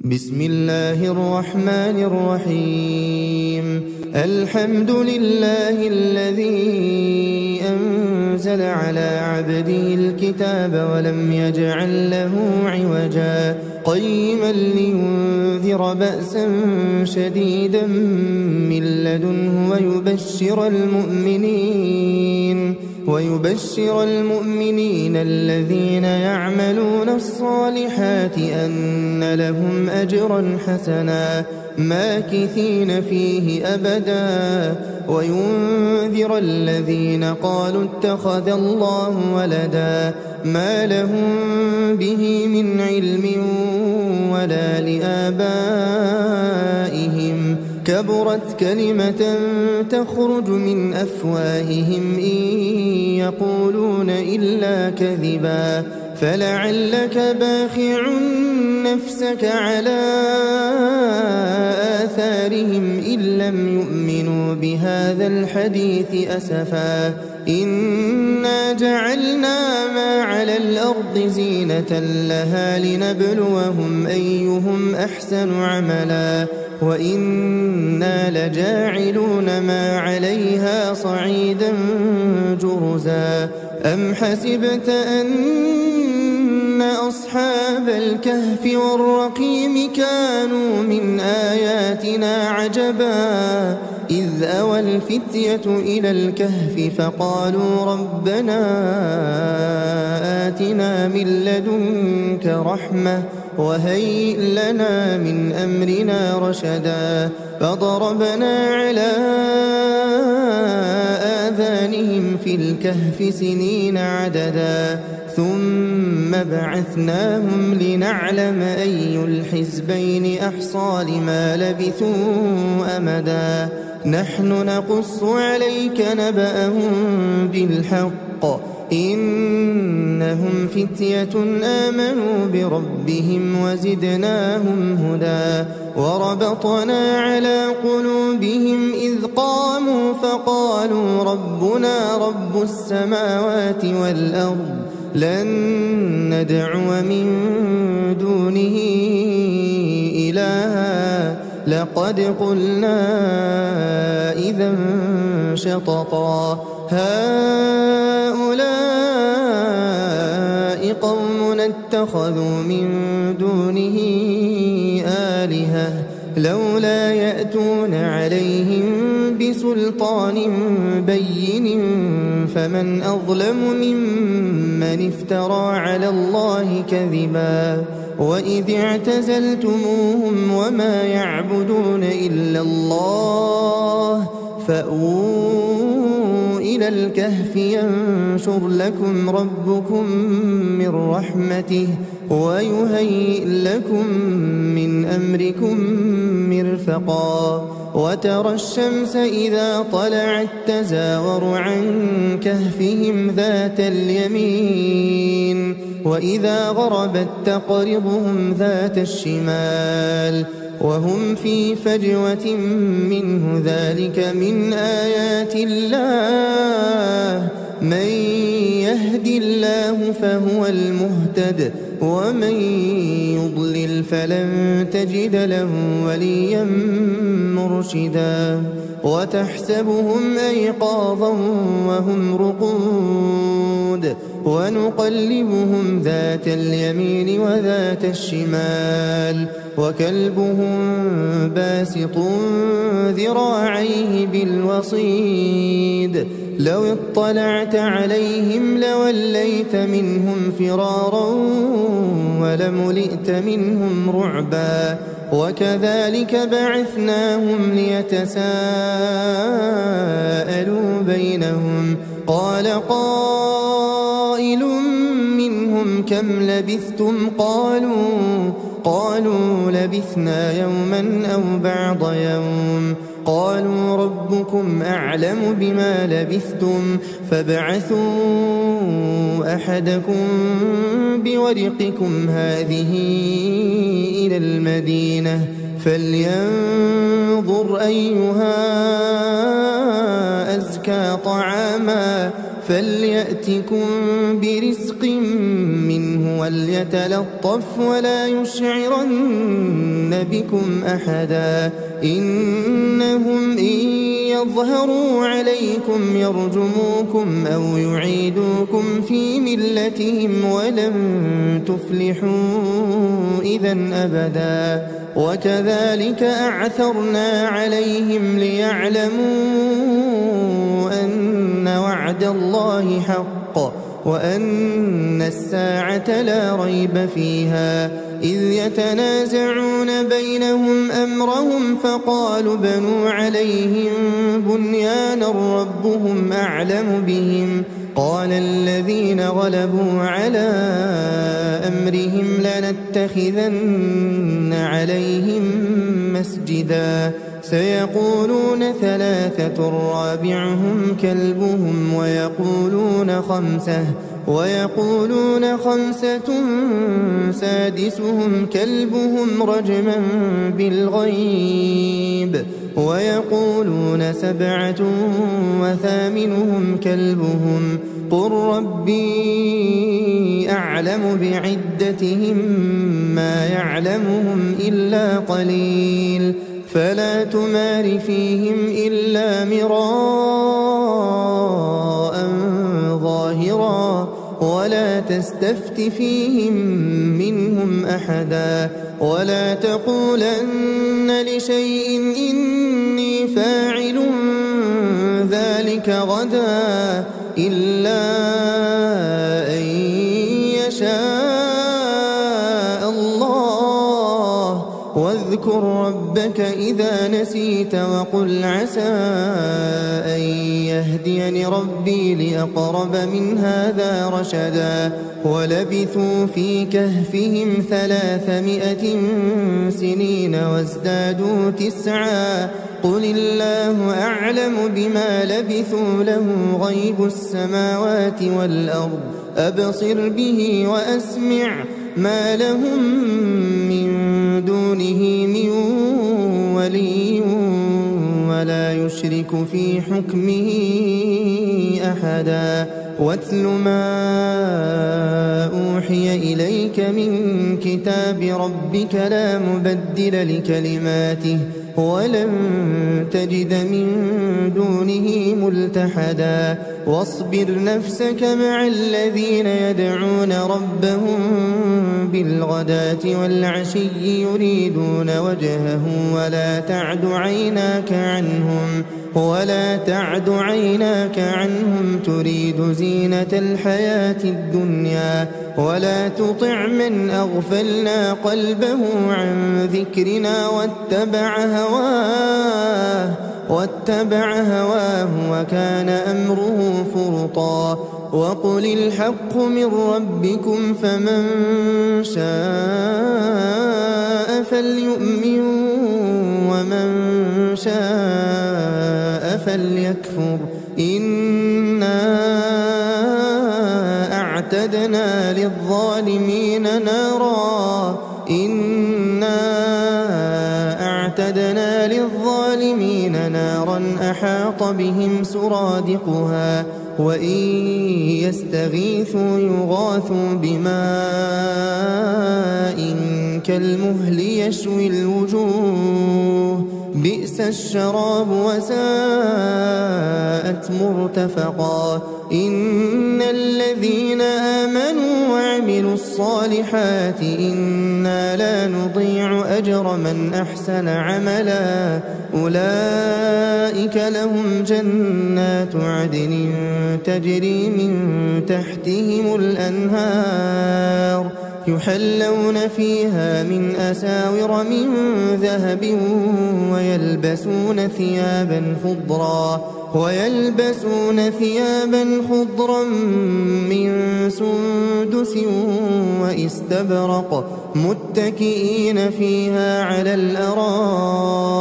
بسم الله الرحمن الرحيم. الحمد لله الذي أنزل على عبده الكتاب ولم يجعل له عوجا قيما لينذر بأسا شديدا من لدنه ويبشر المؤمنين الذين يعملون الصالحات أن لهم أجرا حسنا ماكثين فيه أبدا وينذر الذين قالوا اتخذ الله ولدا ما لهم به من علم ولا لآبائهم كبرت كلمة تخرج من أفواههم إن يقولون إلا كذبا فلعلك باخع نفسك على آثارهم إن لم يؤمنوا بهذا الحديث أسفا إنا جعلنا ما على الأرض زينة لها لنبلوهم أيهم أحسن عملا وإنا لجاعلون ما عليها صعيدا جرزا أم حسبت أن أصحاب الكهف والرقيم كانوا من آياتنا عجبا إذ أوى الفتية إلى الكهف فقالوا ربنا آتنا من لدنك رحمة وهيئ لنا من أمرنا رشدا فضربنا على آذانهم في الكهف سنين عددا ثم بعثناهم لنعلم أي الحزبين أحصى لما لبثوا أمدا نحن نقص عليك نبأهم بالحق إنهم فتية آمنوا بربهم وزدناهم هدى وربطنا على قلوبهم إذ قاموا فقالوا ربنا رب السماوات والأرض لن ندعو من دونه إلها لقد قلنا إذا شططا هؤلاء قوم اتخذوا من دونه آلهة لولا يأتون عليهم بسلطان بين فمن أظلم ممن افترى على الله كذبا وإذ اعتزلتموهم وما يعبدون إلا الله فأووا إلى الكهف ينشر لكم ربكم من رحمته ويهيئ لكم من أمركم مرفقا وترى الشمس إذا طلعت تزاور عن كهفهم ذات اليمين وإذا غربت تقرضهم ذات الشمال وهم في فجوة منه ذلك من آيات الله من يهد الله فهو المهتد ومن يضلل فلن تجد له وليا مرشدا وتحسبهم أيقاظا وهم رقود ونقلبهم ذات اليمين وذات الشمال وكلبهم باسط ذراعيه بالوصيد لو اطلعت عليهم لوليت منهم فرارا ولملئت منهم رعبا وكذلك بعثناهم ليتساءلوا بينهم قال قائل منهم كم لبثتم قالوا لبثنا يوما أو بعض يوم قالوا ربكم أعلم بما لبثتم فابعثوا أحدكم بورقكم هذه إلى المدينة فلينظر أيها أزكى طعاما فليأتكم برزق منه وليتلطف ولا يشعرن بكم أحدا إنهم إن يظهروا عليكم يرجموكم أو يعيدوكم في ملتهم ولن تفلحوا إذا أبدا وكذلك أعثرنا عليهم ليعلموا أن وعد الله حق وأن الساعة لا ريب فيها إذ يتنازعون بينهم أمرهم فقالوا بنوا عليهم بنيانا ربهم أعلم بهم قال الذين غلبوا على أمرهم لنتخذن عليهم مسجدا سيقولون ثلاثة رابعهم كلبهم ويقولون خمسة سادسهم كلبهم رجما بالغيب ويقولون سبعة وثامنهم كلبهم قل ربي أعلم بعدتهم ما يعلمهم إلا قليل فلا تمار فيهم إلا مراء ظاهرا ولا تستفت فيهم منهم أحدا ولا تقولن لشيء إني فاعل ذلك غدا إلا أن يشاء الله واذكر ربك إذا نسيت وقل عسى أن يهديني ربي لأقرب من هذا رشدا ولبثوا في كهفهم 300 سنين وازدادوا 9 قل الله أعلم بما لبثوا له غيب السماوات والأرض أبصر به وأسمع ما لهم من دونه من ولي ولا يشرك في حكمه أحدا واتل ما أوحي إليك من كتاب ربك لا مبدل لكلماته ولن تجد من دونه ملتحدا واصبر نفسك مع الذين يدعون ربهم بالغداة والعشي يريدون وجهه ولا تعد عيناك عنهم تريد زينة الحياة الدنيا ولا تطع من أغفلنا قلبه عن ذكرنا واتبع هواه وكان أمره فرطا وقل الحق من ربكم فمن شاء فليؤمن ومن شاء فليكفر إنا أعتدنا للظالمين نارا أحاط بهم سرادقها وإن يستغيثوا يغاثوا بماء كالمهل يشوي الوجوه بئس الشراب وساءت مرتفقا إن الذين آمنوا وعملوا الصالحات إنا لا نضيع أجر من أحسن عملا أولئك لهم جنات عدن تجري من تحتهم الأنهار يحلون فيها من أساور من ذهب ويلبسون ثيابا خضرا من سندس واستبرق متكئين فيها على الأرائك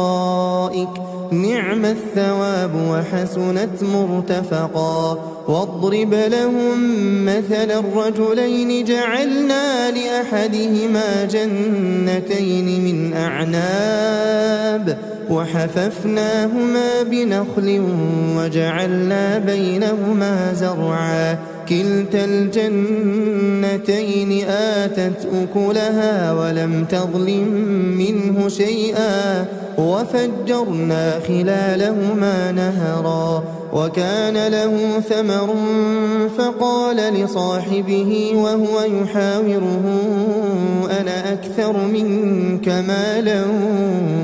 نعم الثواب وحسنت مرتفقا واضرب لهم مثل الرجلين جعلنا لأحدهما جنتين من أعناب وحففناهما بنخل وجعلنا بينهما زرعا كلتا الجنتين آتت أكلها ولم تظلم منه شيئا وفجرنا خلالهما نهرا وكان له ثمر فقال لصاحبه وهو يحاوره أنا أكثر منك مالا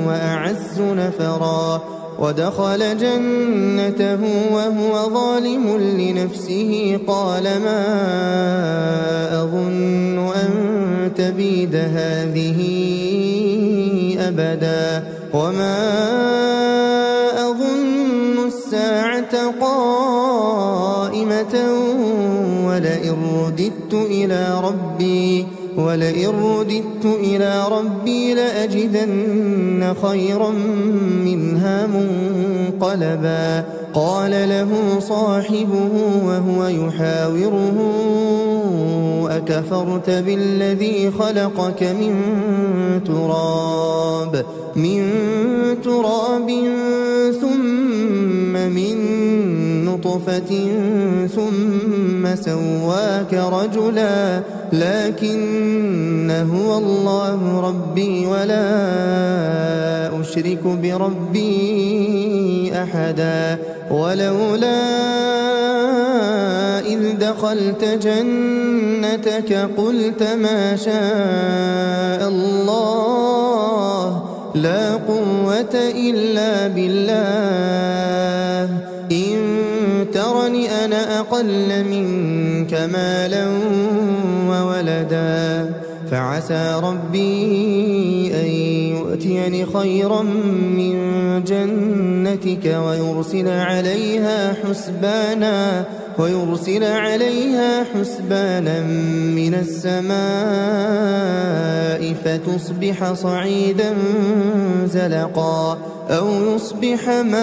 وأعز نفرا ودخل جنته وهو ظالم لنفسه قال ما أظن أن تبيد هذه أبدا وما أظن الساعة قائمة ولئن رددت إلى ربي لأجدن خيرا منها منقلبا قال له صاحبه وهو يحاوره أكفرت بالذي خلقك من تراب ثم من نطفة ثم سواك رجلا لكن هو الله ربي ولا أشرك بربي أحدا ولولا إذ دخلت جنتك قلت ما شاء الله لا قوة إلا بالله إن ترني أنا أقل منك مالا وولدا فعسى ربي أن يؤتيني خيرا من جنتك ويرسل عليها حسبانا من السماء فتصبح صعيدا زلقا أو يصبح ماؤها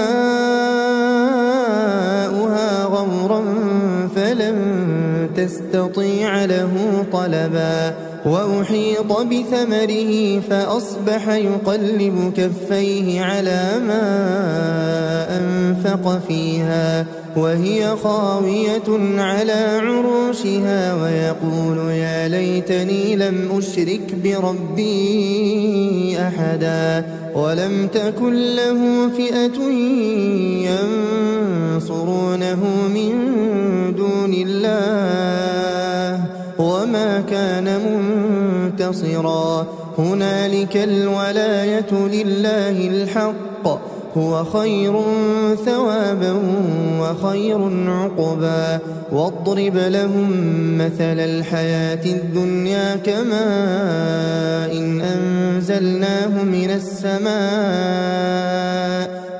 غورا فلن تستطيع له طلبا وأحيط بثمره فأصبح يقلب كفيه على ما أنفق فيها وهي خاوية على عروشها ويقول يا ليتني لم أشرك بربي أحدا ولم تكن له فئة ينصرونه من دون الله وما كان منتصرا هنالك الولاية لله الحق هو خير ثوابا وخير عقبا واضرب لهم مثل الحياة الدنيا كماء إن أنزلناه من السماء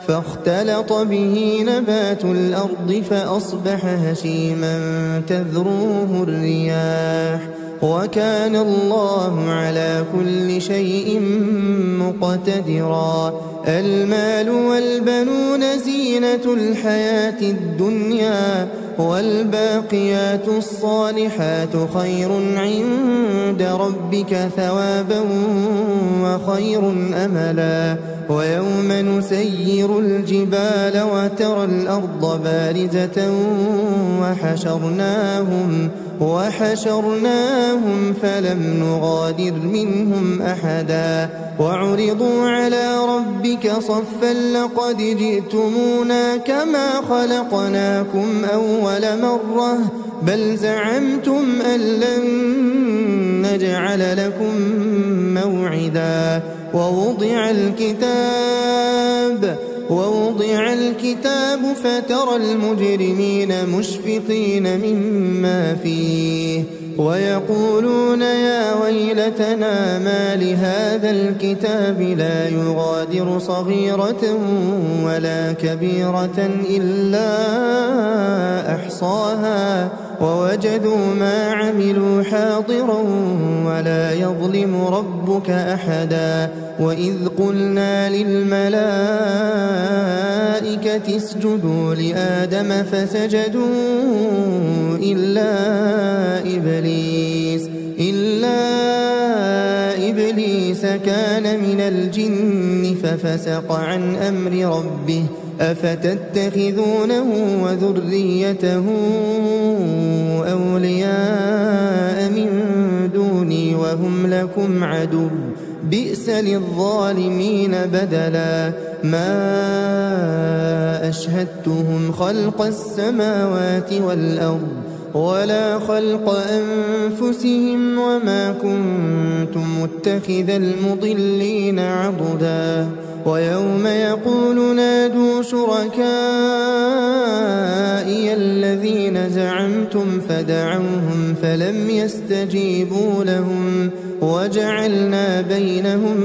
فاختلط به نبات الأرض فأصبح هشيما تذروه الرياح وكان الله على كل شيء مقتدرا المال والبنون زينة الحياة الدنيا والباقيات الصالحات خير عند ربك ثوابا وخير أملا ويوم نسير الجبال وترى الأرض بارزة وحشرناهم فلم نغادر منهم أحدا وعرضوا على ربك صفا لقد جئتمونا كما خلقناكم أول مرة بل زعمتم أن لن نجعل لكم موعدا ووضع الكتاب فترى المجرمين مشفقين مما فيه ويقولون يا ويلتنا ما لهذا الكتاب لا يغادر صغيرة ولا كبيرة إلا أحصاها ووجدوا ما عملوا حاضرا ولا يظلم ربك أحدا وإذ قلنا للملائكة اسجدوا لآدم فسجدوا إلا إبليس كان من الجن ففسق عن أمر ربه أفتتخذونه وذريته أولياء من دوني وهم لكم عدو بئس للظالمين بدلا ما أشهدتهم خلق السماوات والأرض ولا خلق أنفسهم وما كنت متخذ المضلين عضدا ويوم يقول نادوا شركائي الذين زعمتم فدعوهم فلم يستجيبوا لهم وجعلنا بينهم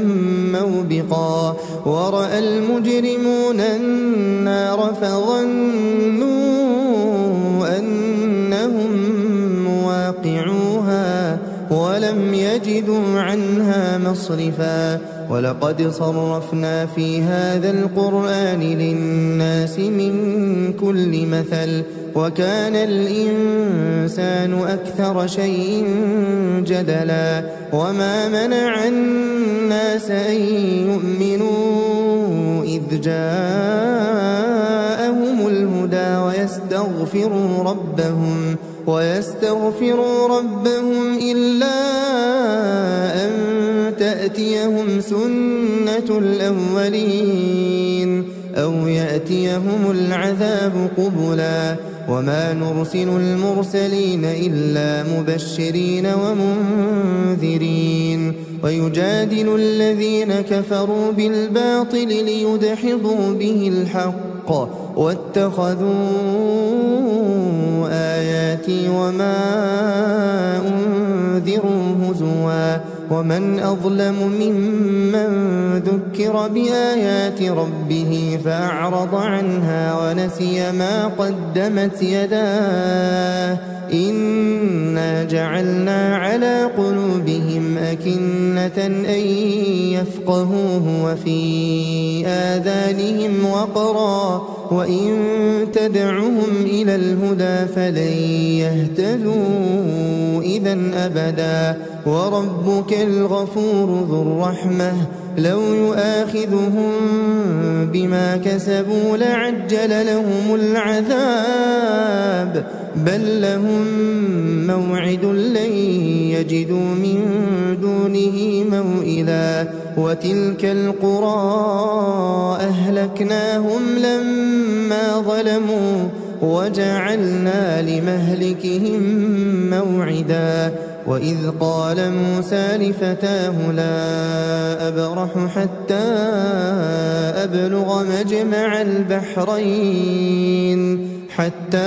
موبقا ورأى المجرمون النار فظنوا أنهم مواقعوها ولم يجدوا عنها مصرفا ولقد صرفنا في هذا القرآن للناس من كل مثل وكان الإنسان أكثر شيء جدلا وما منع الناس أن يؤمنوا إذ جاءهم الهدى ويستغفروا ربهم إلا أن تأتيهم سنة الأولين أو يأتيهم العذاب قبلا وما نرسل المرسلين إلا مبشرين ومنذرين ويجادل الذين كفروا بالباطل ليدحضوا به الحق واتخذوا آياتي وما أنذروا هزوا ومن أظلم ممن ذكر بآيات ربه فأعرض عنها ونسي ما قدمت يداه إنا جعلنا على قلوبهم أكنة أن يفقهوه وفي آذانهم وقرا وإن تدعهم إلى الهدى فلن يهتدوا إذا أبدا وربك الغفور ذو الرحمة لو يؤاخذهم بما كسبوا لعجل لهم العذاب بل لهم موعد لن يجدوا من دونه موئلا وتلك القرى أهلكناهم لما ظلموا وجعلنا لمهلكهم موعدا وإذ قال موسى لفتاه لا أبرح حتى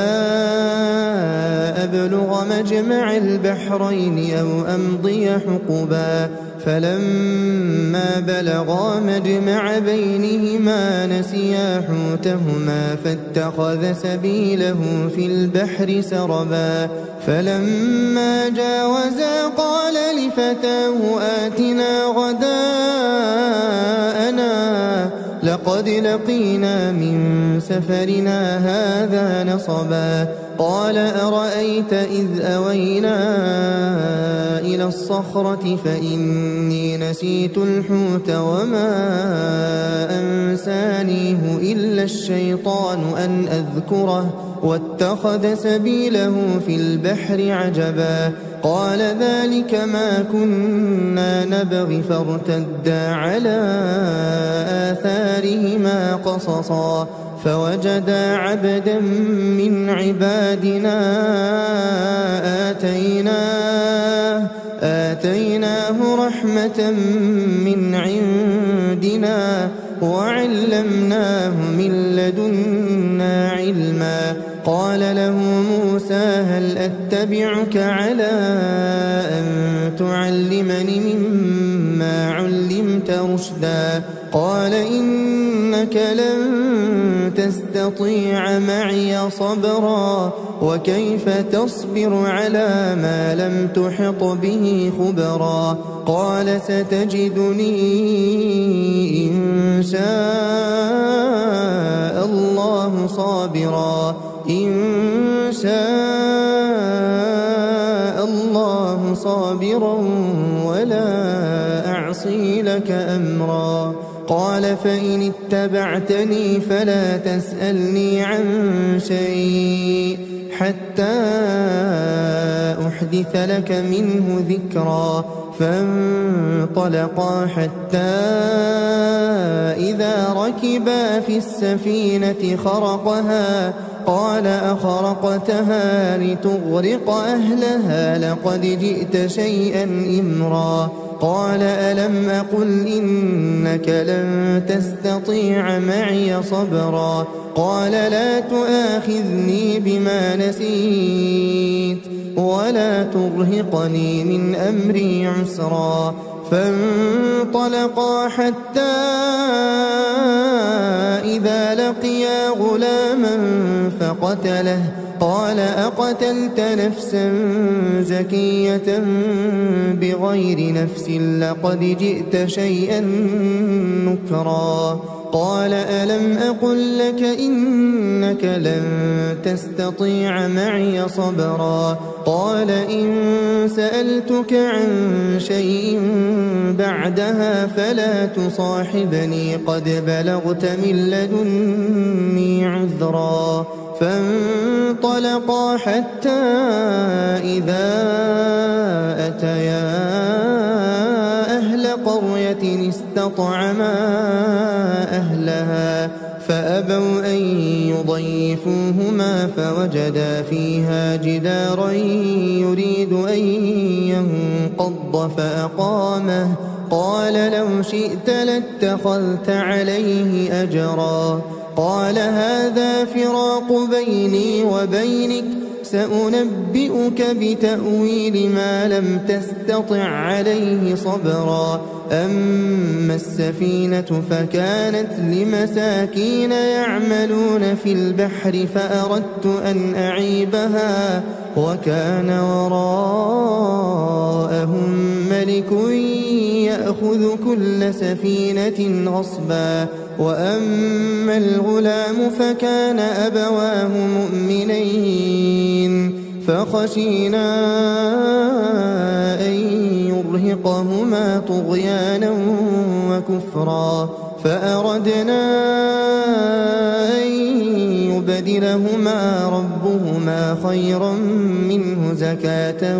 أبلغ مجمع البحرين أو أمضي حقبا فلما بلغا مجمع بينهما نسيا حوتهما فاتخذ سبيله في البحر سربا فلما جاوزا قال لفتاه آتنا غداءنا لقد لقينا من سفرنا هذا نصبا قال أرأيت إذ أوينا إلى الصخرة فإني نسيت الحوت وما أنسانيه إلا الشيطان أن أذكره واتخذ سبيله في البحر عجبا قال ذلك ما كنا نبغي فارتدا على آثارهما قصصا فوجدا عبدا من عبادنا آتيناه رحمة من عندنا وعلمناه من لدنا علما قال له موسى هل أتبعك على أن تعلمني مما علمت رشدا قال إنك لن تستطيع معي صبرا وكيف تصبر على ما لم تحط به خبرا قال ستجدني إن شاء الله صابرا ولا أعصي لك أمرا قال فإن اتبعتني فلا تسألني عن شيء حتى أحدث لك منه ذكرا فانطلقا حتى إذا ركبا في السفينة خرقها قال أخرقتها لتغرق أهلها لقد جئت شيئا إمرا قال ألم أقل إنك لن تستطيع معي صبرا قال لا تؤاخذني بما نسيت ولا ترهقني من أمري عسرا فانطلقا حتى إذا لقيا غلاما فقتله قال أقتلت نفسا زكية بغير نفس لقد جئت شيئا نكرا قال ألم أقل لك إنك لن تستطيع معي صبرا قال إن سألتك عن شيء بعدها فلا تصاحبني قد بلغت من لدني عذرا فانطلقا حتى إذا أتيا أهل قرية استطعما أهلها فأبوا أن يضيفوهما فوجدا فيها جدارا يريد أن ينقض فأقامه قال لو شئت لاتخذت عليه أجرا قال هذا فراق بيني وبينك سأنبئك بتأويل ما لم تستطع عليه صبرا أما السفينة فكانت لمساكين يعملون في البحر فأردت أن أعيبها وكان وراءهم ملك يأخذ كل سفينة غصبا وأما الغلام فكان أبواه مؤمنين فخشينا أن يرهقهما طغيانا وكفرا فأردنا أن يبدلهما ربهما خيرا منه زكاة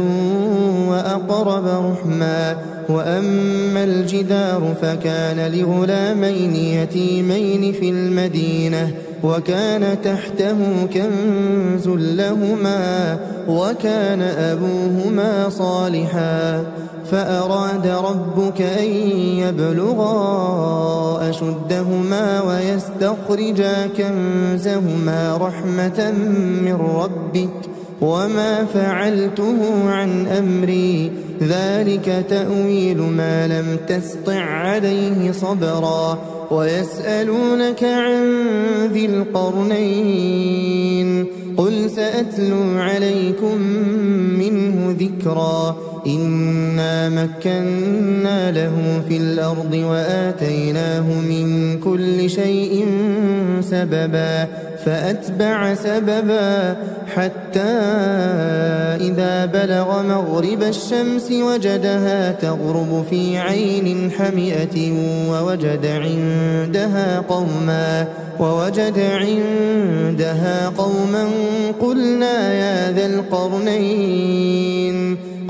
وأقرب رحما وأما الجدار فكان لغلامين يتيمين في المدينة وكان تحته كنز لهما وكان أبوهما صالحا فأراد ربك أن يبلغا أشدهما ويستخرجا كنزهما رحمة من ربك وما فعلته عن أمري ذلك تأويل ما لم تسطع عليه صبرا ويسألونك عن ذي القرنين قل سأتلو عليكم منه ذكرا إنا مكنا له في الأرض وآتيناه من كل شيء سببا فأتبع سببا حتى إذا بلغ مغرب الشمس وجدها تغرب في عين حمئة ووجد عندها قوما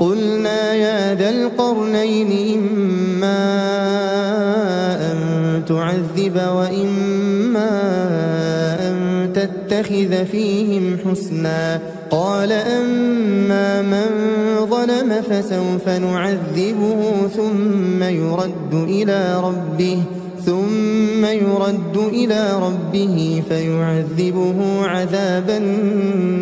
قلنا يا ذا القرنين إما أن تعذب وإما أن تتخذ فيهم حسنا قال أما من ظلم فسوف نعذبه ثم يرد إلى ربه فيعذبه عذابا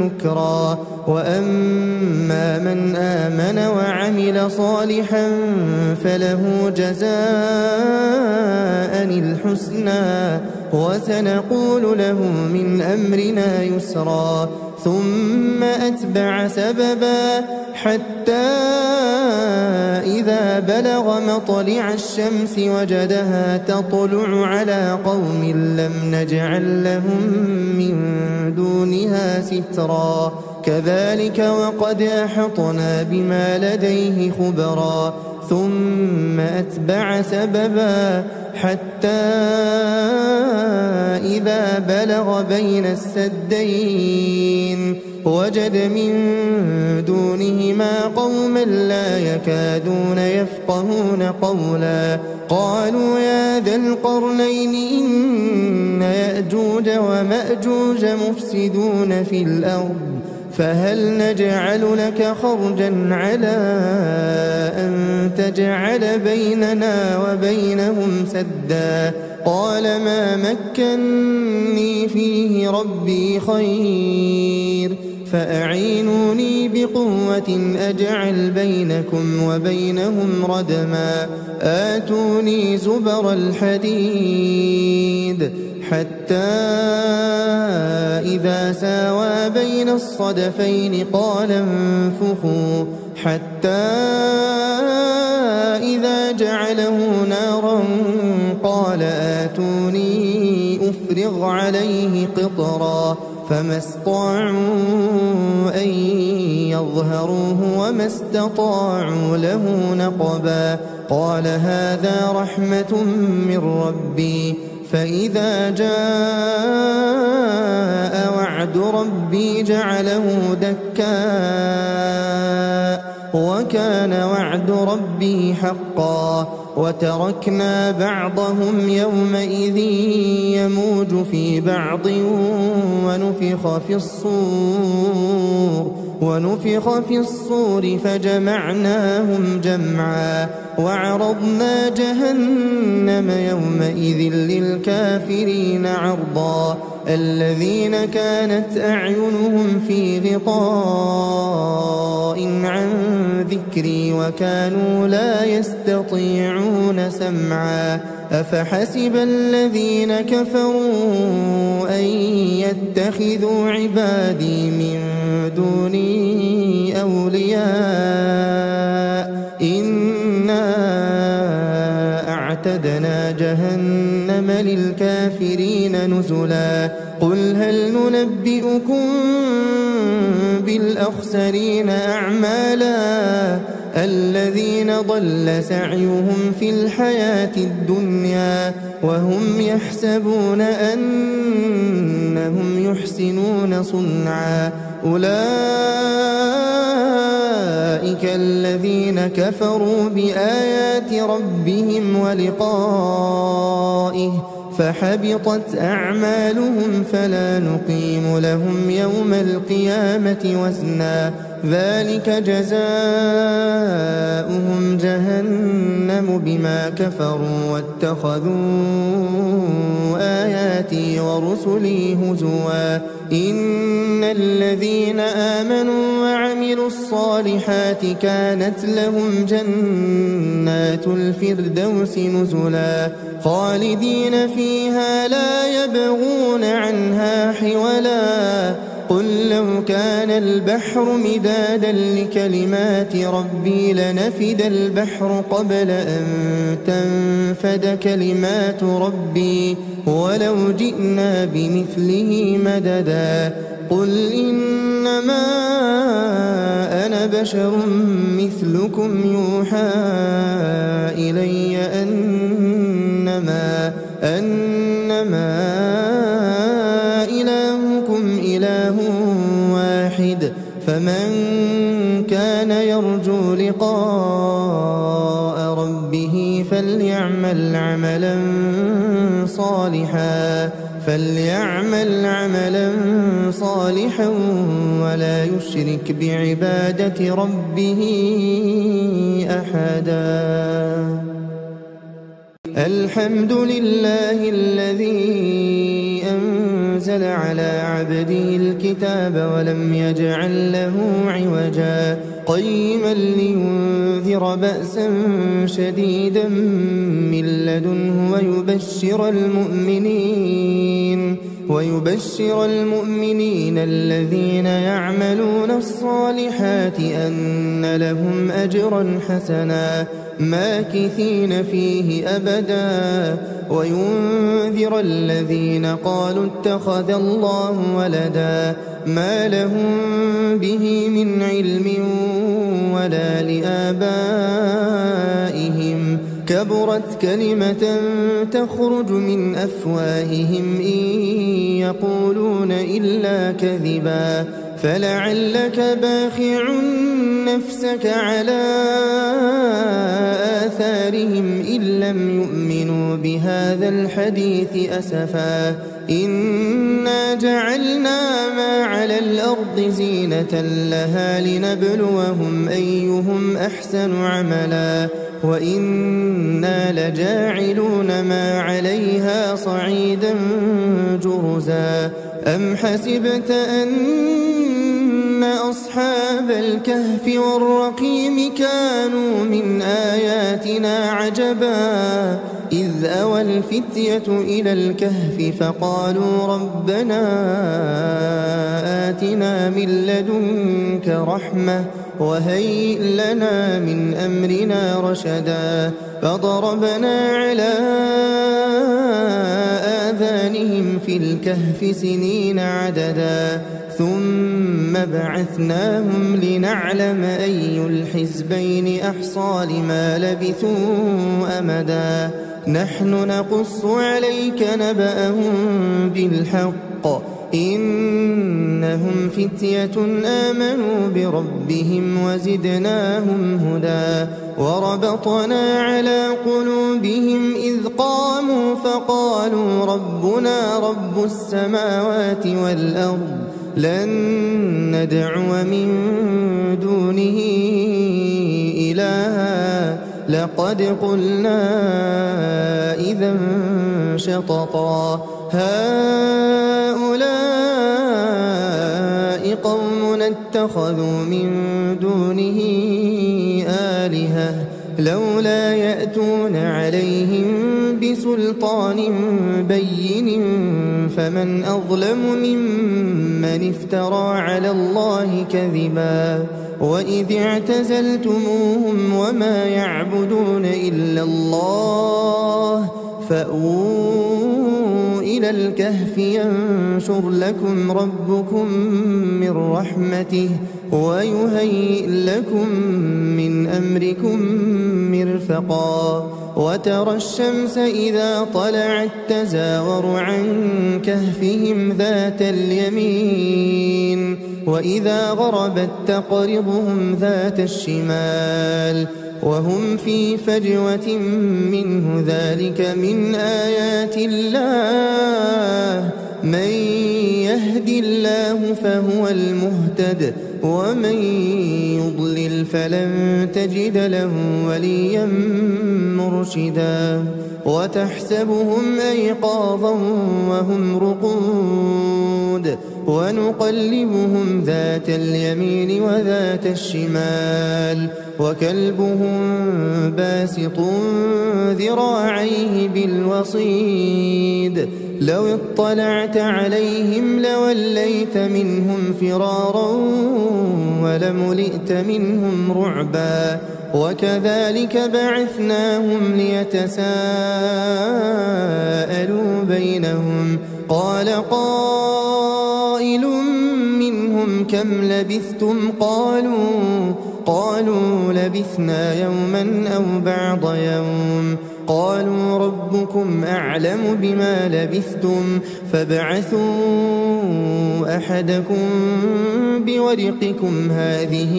نكرا وأما من آمن وعمل صالحا فله جزاء الحسنى وسنقول له من أمرنا يسرا ثم أتبع سببا حتى إذا بلغ مطلع الشمس وجدها تطلع على قوم لم نجعل لهم من دونها سترا كذلك وقد أحطنا بما لديه خبرا ثم أتبع سببا حتى إذا بلغ بين السدين وجد من دونهما قوما لا يكادون يفقهون قولا قالوا يا ذا القرنين إن يأجوج ومأجوج مفسدون في الأرض فهل نجعل لك خرجا على أن تجعل بيننا وبينهم سدا قال ما مكني فيه ربي خير فأعينوني بقوة أجعل بينكم وبينهم ردما آتوني زبر الحديد حتى إذا ساوى بين الصدفين قال انفخوا حتى إذا جعله نارا قال آتوني أفرغ عليه قطرا فما استطاعوا أن يظهروه وما استطاعوا له نقبا قال هذا رحمة من ربي فإذا جاء وعد ربي جعله دكاء وكان وعد ربي حقا وتركنا بعضهم يومئذ يموج في بعض ونفخ في الصور فجمعناهم جمعا وعرضنا جهنم يومئذ للكافرين عرضا الذين كانت أعينهم في غطاء عن ذكري وكانوا لا يستطيعون سمعا أفحسب الذين كفروا أن يتخذوا عبادي من دوني أولياء إنا أعتدنا جهنم للكافرين نزلا قل هل ننبئكم بالأخسرين أعمالا الذين ضل سعيهم في الحياة الدنيا وهم يحسبون أنهم يحسنون صنعا أولئك الذين كفروا بآيات ربهم ولقائه فحبطت أعمالهم فلا نقيم لهم يوم القيامة وزنا ذلك جزاؤهم جهنم بما كفروا واتخذوا آياتي ورسلي هزوا إن الذين آمنوا وعملوا الصالحات كانت لهم جنات الفردوس نزلا خالدين فيها لا يبغون عنها حولا قل لو كان البحر مدادا لكلمات ربي لنفد البحر قبل أن تنفد كلمات ربي ولو جئنا بمثله مددا قل إنما أنا بشر مثلكم يوحى إلي أنما إلهكم إله واحد فمن كان يرجو لقاء ربه فليعمل عملا صالحا ولا يشرك بعبادة ربه أحدا الحمد لله الذي أنزل على عبده الكتاب ولم يجعل له عوجا قيما لينذر بأسا شديدا من لدنه ويبشر المؤمنين الذين يعملون الصالحات أن لهم أجرا حسنا ماكثين فيه أبدا وينذر الذين قالوا اتخذ الله ولدا ما لهم به من علم ولا لآبائهم كبرت كلمة تخرج من أفواههم إن يقولون إلا كذبا فلعلك باخع نفسك على آثارهم إن لم يؤمنوا بهذا الحديث أسفا إنا جعلنا ما على الأرض زينة لها لنبلوهم أيهم أحسن عملا وإنا لجاعلون ما عليها صعيدا جرزا أم حسبت أن أصحاب الكهف والرقيم كانوا من آياتنا عجبا إذ أوى الفتية إلى الكهف فقالوا ربنا آتنا من لدنك رحمة وهيئ لنا من أمرنا رشدا فضربنا على آذانهم في الكهف سنين عددا ثم بعثناهم لنعلم أي الحزبين أحصى لما لبثوا أمدا نحن نقص عليك نبأهم بالحق إنهم فتية آمنوا بربهم وزدناهم هدى وربطنا على قلوبهم إذ قاموا فقالوا ربنا رب السماوات والأرض لن ندعو من دونه إلها لقد قلنا إذا شططا هؤلاء قوم اتخذوا من دونه آلهة لولا يأتون عليهم بسلطان بين فمن أظلم ممن افترى على الله كذبا وإذ اعتزلتموهم وما يعبدون إلا الله فأووا إلى الكهف ينشر لكم ربكم من رحمته ويهيئ لكم من أمركم مرفقا وترى الشمس إذا طلعت تزاور عن كهفهم ذات اليمين وإذا غربت تقرضهم ذات الشمال وهم في فجوة منه ذلك من آيات الله من يهد الله فهو المهتد ومن يضلل فلن تجد له وليا مرشدا وتحسبهم أيقاظا وهم رقود ونقلبهم ذات اليمين وذات الشمال وكلبهم باسط ذراعيه بالوصيد لو اطلعت عليهم لوليت منهم فرارا ولملئت منهم رعبا وكذلك بعثناهم ليتساءلوا بينهم قال قائل منهم كم لبثتم قالوا لبثنا يوما أو بعض يوم قالوا ربكم أعلم بما لبثتم فابعثوا أحدكم بورقكم هذه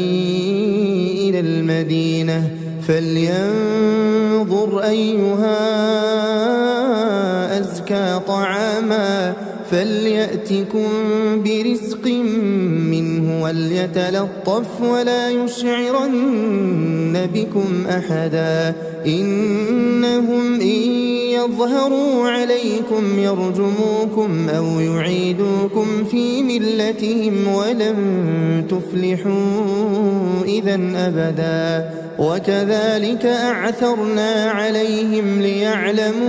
إلى المدينة فلينظر أيها أزكى طعاما فليأتكم برزق منه وليتلطف ولا يشعرن بكم أحدا إنهم إن يظهروا عليكم يرجموكم أو يعيدوكم في ملتهم ولن تفلحوا إذا أبدا وكذلك أعثرنا عليهم ليعلموا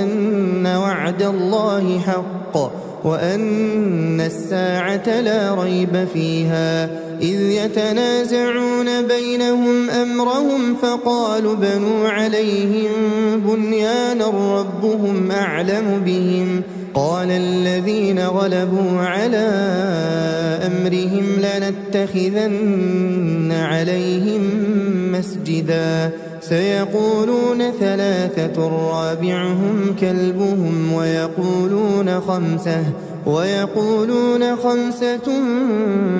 أن وعد الله حق وأن الساعة لا ريب فيها إذ يتنازعون بينهم أمرهم فقالوا بنوا عليهم بنيانا ربهم أعلم بهم قال الذين غلبوا على أمرهم لنتخذن عليهم مسجدا سيقولون ثلاثة رابعهم كلبهم ويقولون خمسة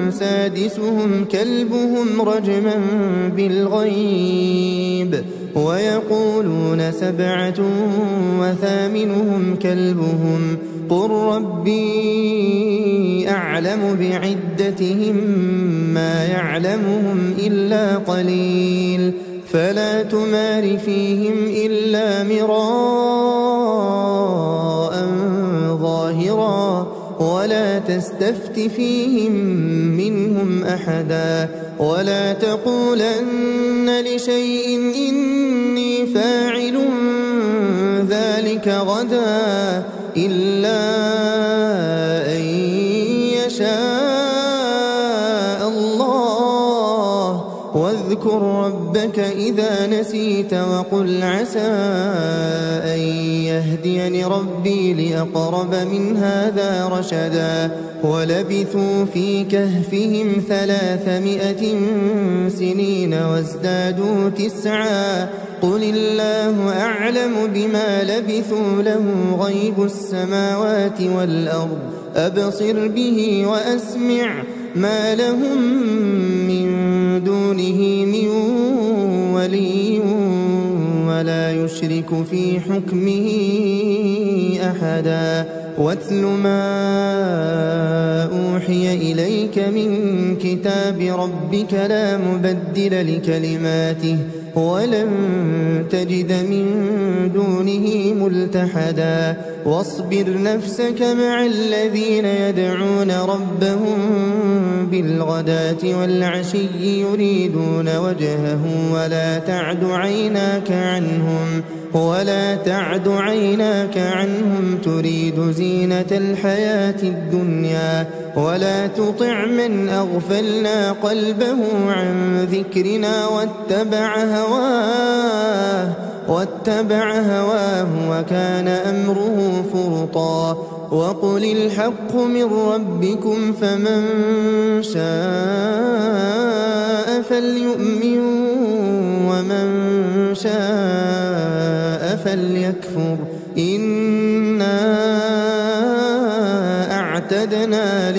سادسهم كلبهم رجما بالغيب ويقولون سبعة وثامنهم كلبهم قل ربي أعلم بعدتهم ما يعلمهم إلا قليل فلا تمار فيهم إلا مراء ظاهرا ولا تستفت فيهم منهم أحدا ولا تقولن لشيء إني فاعل ذلك غدا إلا أن يشاء الله واذكر ربك إذا نسيت وقل عسى أن يهديني ربي لأقرب من هذا رشدا ولبثوا في كهفهم 300 سنين وازدادوا 9 قل الله أعلم بما لبثوا له غيب السماوات والأرض أبصر به وأسمع ما لهم من دونه من ولي ولا يشرك في حكمه أحدا واتل ما أوحي إليك من كتاب ربك لا مبدل لكلماته ولن تجد من دونه ملتحدا واصبر نفسك مع الذين يدعون ربهم بالغداة والعشي يريدون وجهه ولا تعد عيناك عنهم تريد زينة الحياة الدنيا ولا تطع من أغفلنا قلبه عن ذكرنا واتبع هواه وكان أمره فرطا وقل الحق من ربكم فمن شاء فليؤمن ومن شاء فليكفر إنا أعتدنا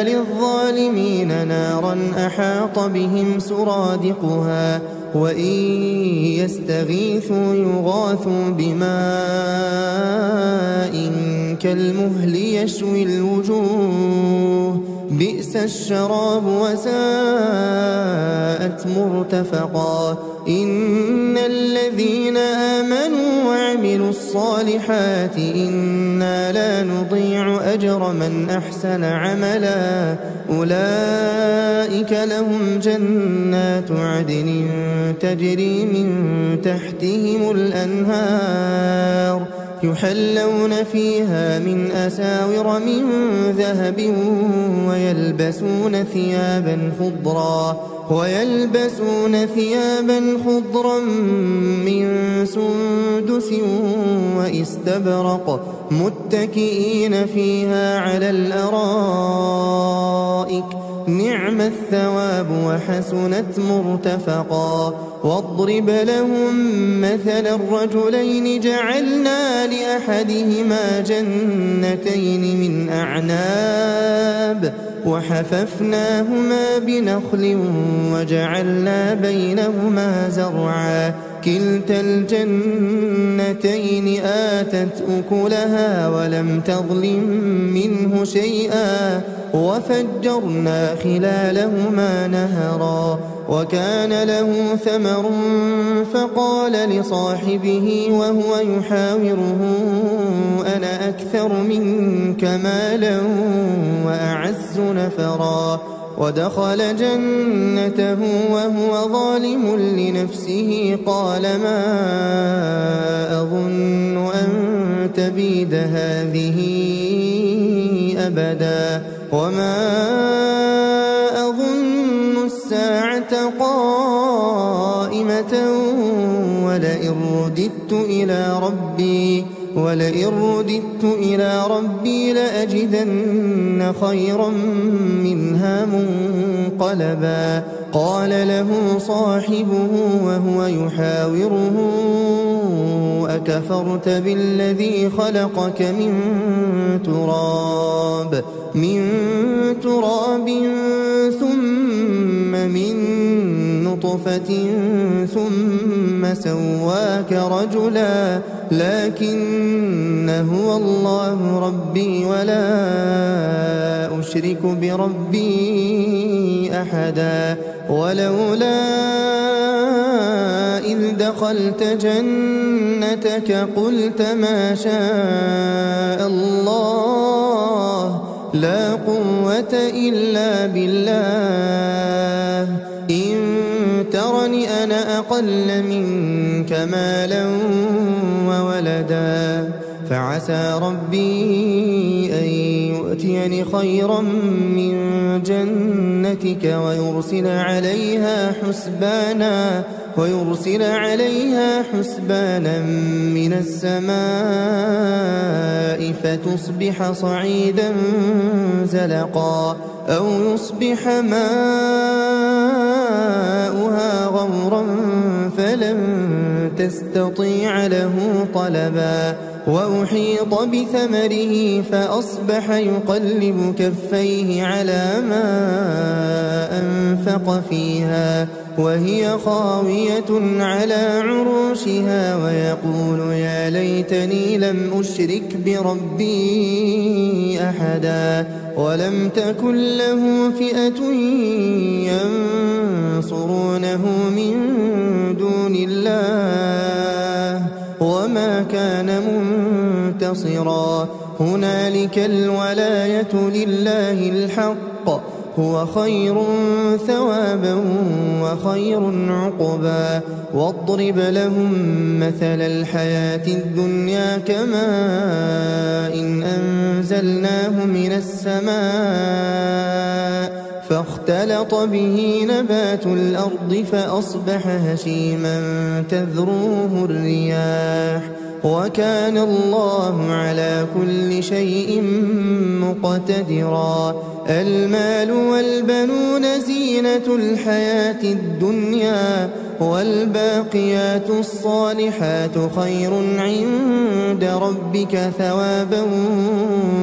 للظالمين نارا أحاط بهم سرادقها وإن يستغيثوا يغاثوا بماء كالمهل يشوي الوجوه بئس الشراب وساءت مرتفقا إن الذين آمنوا وعملوا الصالحات إنا لا نضيع أجر من أحسن عملا أولئك لهم جنات عدن تجري من تحتهم الأنهار يحلون فيها من أساور من ذهب ويلبسون ثيابا خضرا من سندس واستبرق متكئين فيها على الأرائك نعم الثواب وحسنت مرتفقا واضرب لهم مثل الرجلين جعلنا لأحدهما جنتين من أعناب وحففناهما بنخل وجعلنا بينهما زرعا كلتا الجنتين آتت أكلها ولم تظلم منه شيئا وفجرنا خلالهما نهرا وكان له ثمر فقال لصاحبه وهو يحاوره أنا أكثر منك مالا وأعز نفرا ودخل جنته وهو ظالم لنفسه قال ما أظن أن تبيد هذه أبدا وما أظن الساعة قائمة ولئن رددت ولئن رددت إلى ربي لأجدن خيرا منها منقلبا. قال له صاحبه وهو يحاوره أكفرت بالذي خلقك من تراب ثم من نطفة ثم سواك رجلا لكن هو الله ربي ولا أشرك بربي أحدا. ولولا إذ دخلت جنتك قلت ما شاء الله لا قوة إلا بالله إن ترني أنا أقل منك مالا وولدا فعسى ربي أن يؤتيني خيرا من جنتك ويرسل عليها حسبانا من السماء فتصبح صعيدا زلقا أو يصبح ماؤها غورا فلن تستطيع له طلبا. وأحيط بثمره فأصبح يقلب كفيه على ما أنفق فيها وهي خاوية على عروشها ويقول يا ليتني لم أشرك بربي أحدا. ولم تكن له فئة ينصرونه من دون الله وما كان منتصرا. هنالك الولاية لله الحق هو خير ثوابا وخير عقبا. واضرب لهم مثل الحياة الدنيا كماء إن أنزلناه من السماء فاختلط به نبات الأرض فأصبح هشيما تذروه الرياح وكان الله على كل شيء مقتدرا. المال والبنون زينة الحياة الدنيا والباقيات الصالحات خير عند ربك ثوابا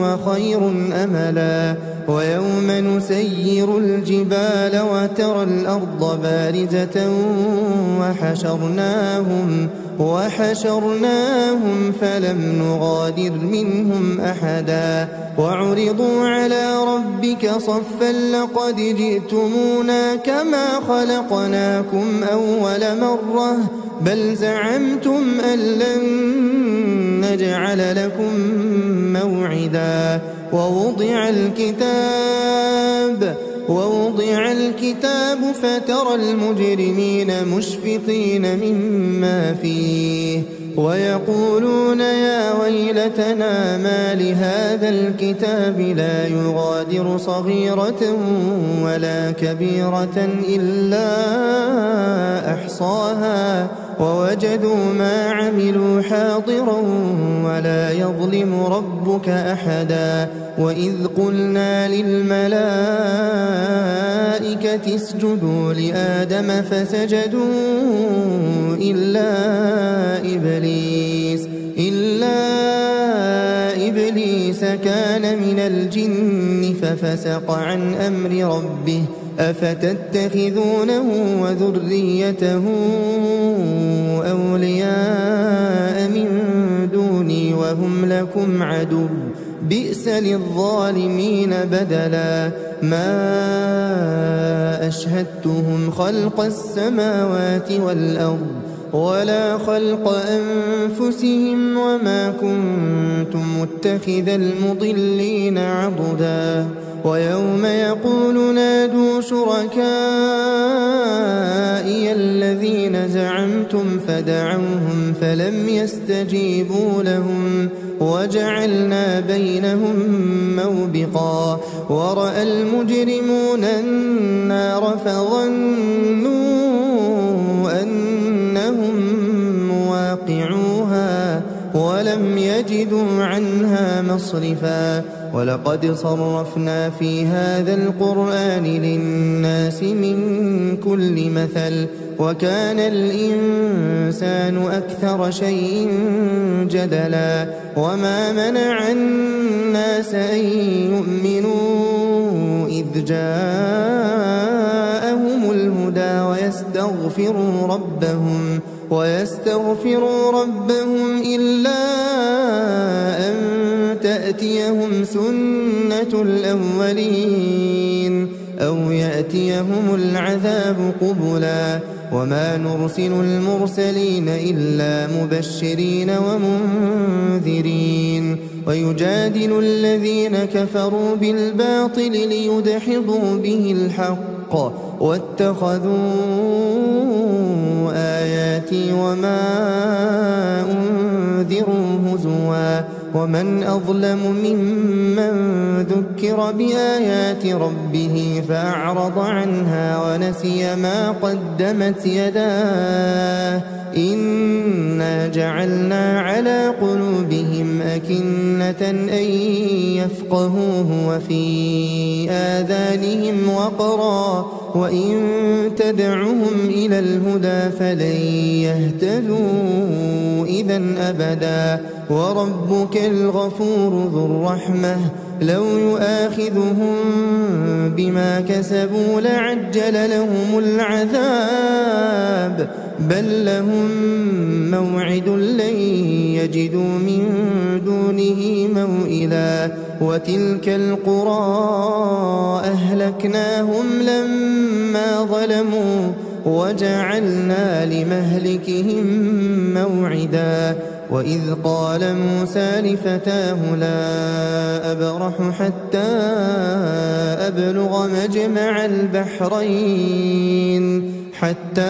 وخير أملا. ويوم نسير الجبال وترى الأرض بارزة وحشرناهم فلم نغادر منهم أحدا. وعرضوا على ربك صفا لقد جئتمونا كما خلقناكم أول مرة بل زعمتم أن لن نجعل لكم موعدا. ووضع الكتاب فترى المجرمين مشفقين مما فيه ويقولون يا ويلتنا ما لهذا الكتاب لا يغادر صغيرة ولا كبيرة إلا أحصاها ووجدوا ما عملوا حاضرا ولا يظلم ربك أحدا. وإذ قلنا للملائكة اسجدوا لآدم فسجدوا إلا إبليس كان من الجن ففسق عن أمر ربه أفتتخذونه وذريته أولياء من دوني وهم لكم عدو بئس للظالمين بدلا. ما أشهدتهم خلق السماوات والأرض ولا خلق أنفسهم وما كنت متخذ المضلين عضدا. ويوم يقول نادوا شركائي الذين زعمتم فدعوهم فلم يستجيبوا لهم وجعلنا بينهم موبقا. ورأى المجرمون النار فظنوا أنهم مواقعوها ولم اتخذوا عنها مصرفا ولقد صرفنا في هذا القرآن للناس من كل مثل وكان الإنسان أكثر شيء جدلا وما منع الناس أن يؤمنوا إذ جاءهم الهدى ويستغفروا ربهم إلا أن تأتيهم سنة الأولين أو يأتيهم العذاب قبلا وما نرسل المرسلين إلا مبشرين ومنذرين ويجادل الذين كفروا بالباطل ليدحضوا به الحق واتخذوا آياتي وما أنذروا هزوا ومن أظلم ممن ذكر بآيات ربه فأعرض عنها ونسي ما قدمت يداه إنا جعلنا على قلوبهم أكنة أن يفقهوه وفي آذانهم وقرا وإن تدعهم إلى الهدى فلن يهتدوا إذا أبدا وربك الغفور ذو الرحمة لو يؤاخذهم بما كسبوا لعجل لهم العذاب بل لهم موعد لن يجدوا من دونه موئلا وتلك القرى أهلكناهم لما ظلموا وجعلنا لمهلكهم موعدا وإذ قال موسى لفتاه لا أبرح حتى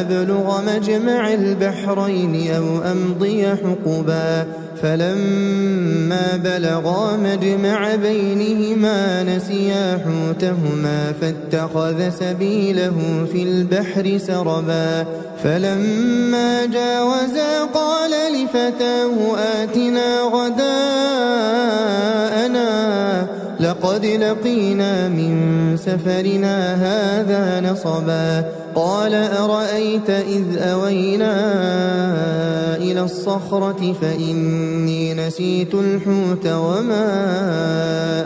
أبلغ مجمع البحرين أو أمضي حقبا فلما بلغا مجمع بينهما نسيا حوتهما فاتخذ سبيله في البحر سربا فلما جاوزا قال لفتاه آتنا غداءنا لقد لقينا من سفرنا هذا نصبا قال أرأيت إذ أوينا إلى الصخرة فإني نسيت الحوت وما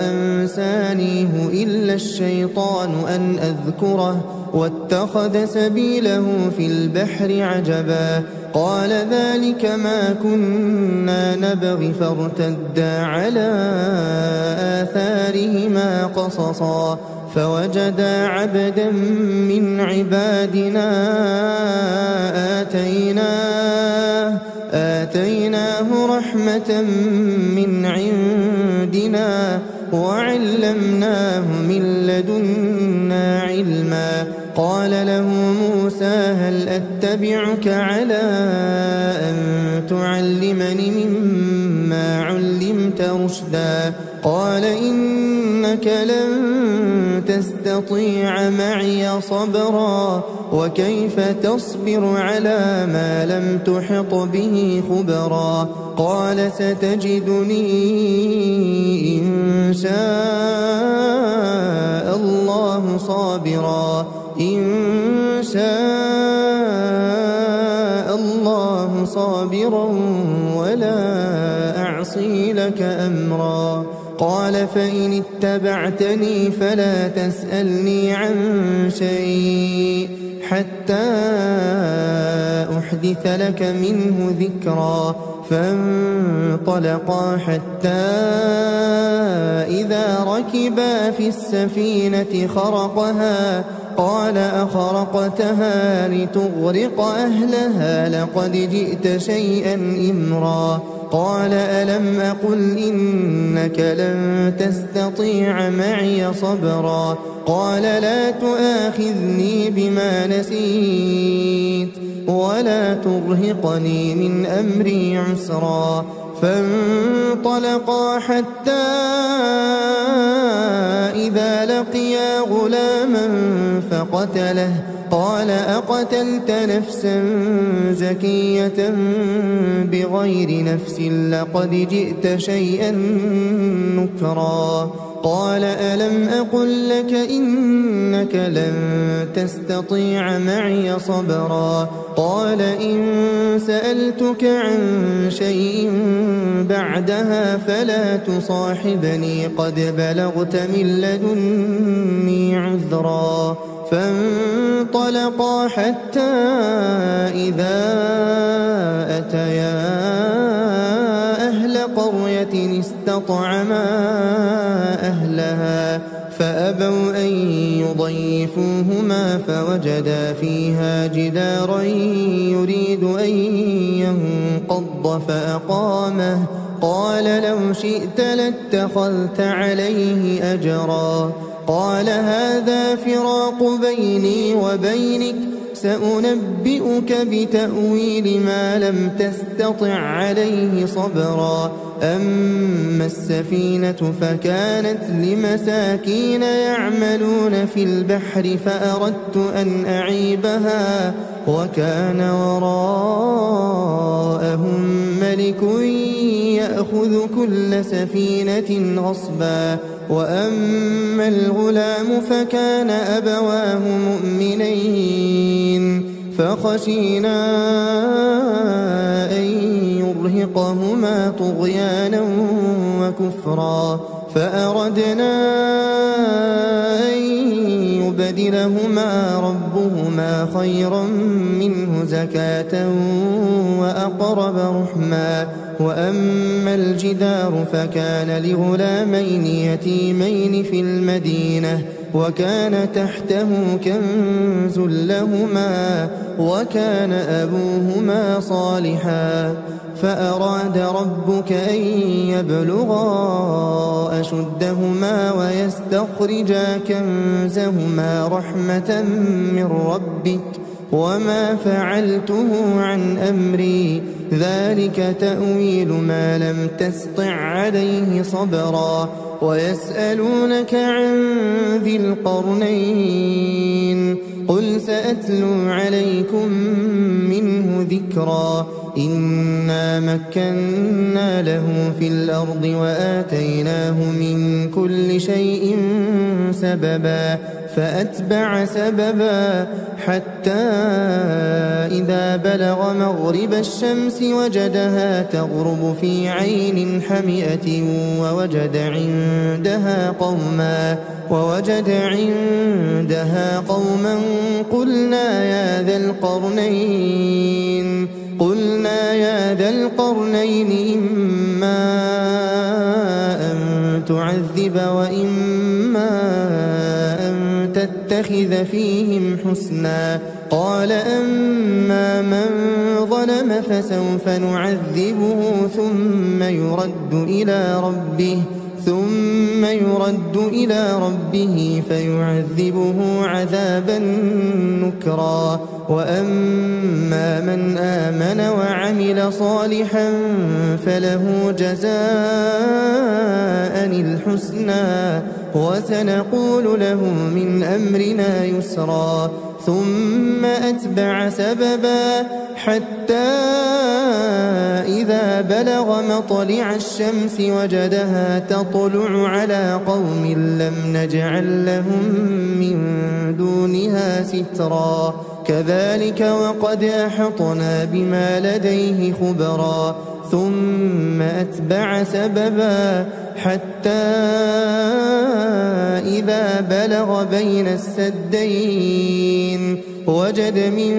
أنسانيه إلا الشيطان أن أذكره واتخذ سبيله في البحر عجبا قال ذلك ما كنا نبغي فارتدا على آثارهما قصصا فوجدا عبدا من عبادنا آتيناه رحمة من عندنا وعلمناه من لدنا علما قال له موسى هل أتبعك على أن تعلمني مما علمت رشدا قال إنك لن تستطيع معي صبرا وكيف تصبر على ما لم تحط به خبرا قال ستجدني إن شاء الله صابرا ولا أعصي لك أمرا قال فإن اتبعتني فلا تسألني عن شيء حتى أحدث لك منه ذكرا فانطلقا حتى إذا ركبا في السفينة خرقها قال أخرقتها لتغرق أهلها لقد جئت شيئا إمرا قال ألم أقل إنك لن تستطيع معي صبرا قال لا تؤاخذني بما نسيت ولا ترهقني من أمري عسرا فانطلقا حتى إذا لقيا غلاما فقتله قال أقتلت نفسا زكية بغير نفس لقد جئت شيئا نكرا قال ألم أقل لك إنك لن تستطيع معي صبرا قال إن سألتك عن شيء بعدها فلا تصاحبني قد بلغت من لدني عذرا فانطلقا حتى إذا أتيا أهل قرية استطعما أهلها فأبوا أن يضيفوهما فوجدا فيها جدارا يريد أن ينقض فأقامه قال لو شئت لاتخذت عليه أجرا قال هذا فراق بيني وبينك سأنبئك بتأويل ما لم تستطع عليه صبرا أما السفينة فكانت لمساكين يعملون في البحر فأردت أن أعيبها وكان وراءهم ملك يأخذ كل سفينة غصبا وأما الغلام فكان أبواه مؤمنين فخشينا أن يرهقهما طغيانا وكفرا فأردنا أن يبدلهما ربهما خيرا منه زكاة وأقرب رحما وأما الجدار فكان لغلامين يتيمين في المدينة وكان تحته كنز لهما وكان أبوهما صالحا فأراد ربك أن يبلغا أشدهما ويستخرجا كنزهما رحمة من ربك وما فعلته عن أمري ذلك تأويل ما لم تسطع عليه صبرا ويسألونك عن ذي القرنين قل سأتلو عليكم منه ذكرا إنا مكنا له في الأرض وآتيناه من كل شيء سببا فأتبع سببا حتى إذا بلغ مغرب الشمس وجدها تغرب في عين حمئة ووجد عندها قوما قلنا يا ذا القرنين إما أن تعذب وإما أن تتخذ فيهم حسنا قال أما من ظلم فسوف نعذبه ثم يرد إلى ربه فيعذبه عذابا نكرا وأما من آمن وعمل صالحا فله جزاء الحسنى وسنقول له من أمرنا يسرا ثم أتبع سببا حتى إذا بلغ مطلع الشمس وجدها تطلع على قوم لم نجعل لهم من دونها سترا كذلك وقد أحطنا بما لديه خبرا ثم أتبع سببا حتى إذا بلغ بين السدين وجد من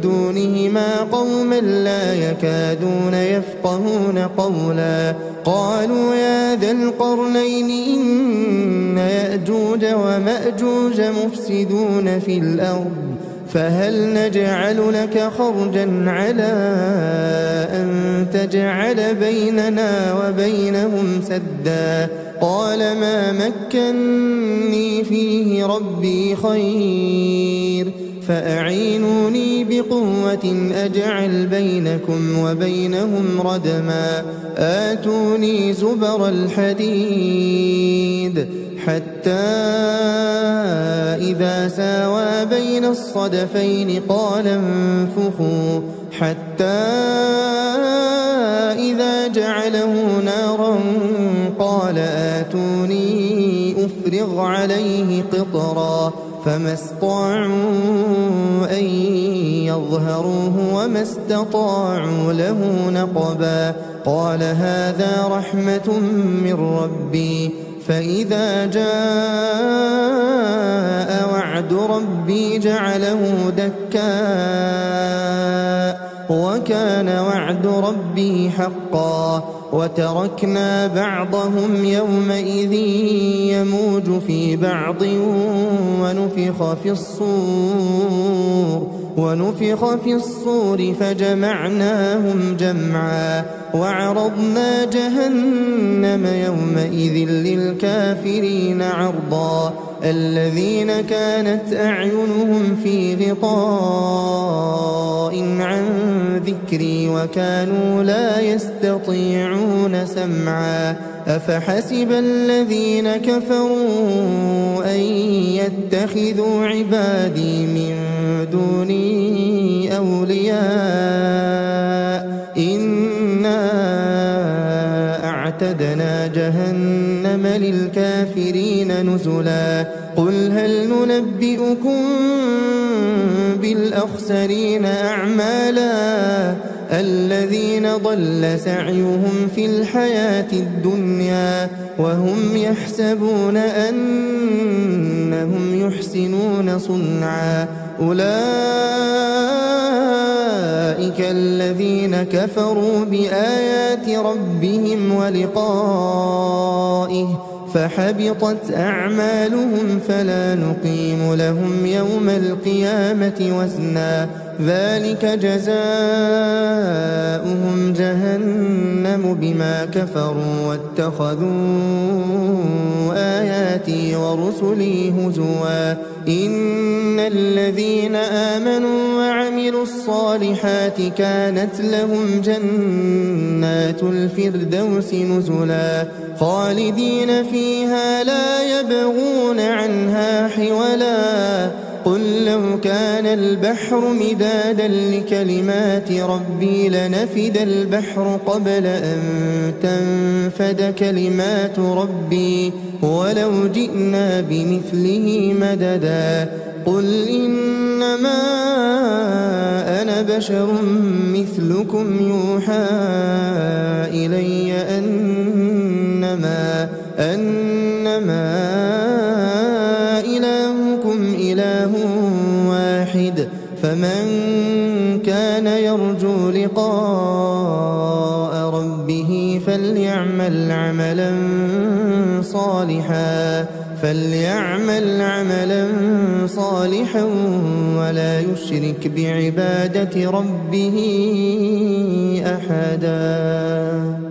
دونهما قوما لا يكادون يفقهون قولا قالوا يا ذا القرنين إن يأجوج ومأجوج مفسدون في الأرض فهل نجعل لك خرجا على أن تجعل بيننا وبينهم سدا قال ما مكني فيه ربي خير فأعينوني بقوة أجعل بينكم وبينهم ردما آتوني زبر الحديد حتى إذا ساوى بين الصدفين قال انفخوا حتى إذا جعله نارا قال آتوني أفرغ عليه قطرا فما استطاعوا أن يظهروه وما استطاعوا له نقبا قال هذا رحمة من ربي فإذا جاء وعد ربي جعله دكاء وكان وعد ربي حقا وتركنا بعضهم يومئذ يموج في بعض ونفخ في الصور فجمعناهم جمعا وعرضنا جهنم يومئذ للكافرين عرضا الذين كانت أعينهم في غطاء عن ذكري وكانوا لا يستطيعون سمعا أفحسب الذين كفروا أن يتخذوا عبادي من دوني أولياء إنا أعتدنا جهنم للكافرين نزلا قل هل ننبئكم بالأخسرين أعمالا الذين ضل سعيهم في الحياة الدنيا وهم يحسبون أنهم يحسنون صنعا أولئك الذين كفروا بآيات ربهم ولقائه فحبطت أعمالهم فلا نقيم لهم يوم القيامة وزنا ذلك جزاؤهم جهنم بما كفروا واتخذوا آياتي ورسلي هزوا إن الذين آمنوا وعملوا الصالحات كانت لهم جنات الفردوس نزلا خالدين فيها لا يبغون عنها حولا قل لو كان البحر مدادا لكلمات ربي لنفد البحر قبل أن تنفد كلمات ربي ولو جئنا بمثله مددا قل إنما أنا بشر مثلكم يوحى إلي أنما إلهكم إله واحد فمن كان يرجو لقاء ربه فليعمل عملا صالحا ولا يشرك بعبادة ربه أحدا.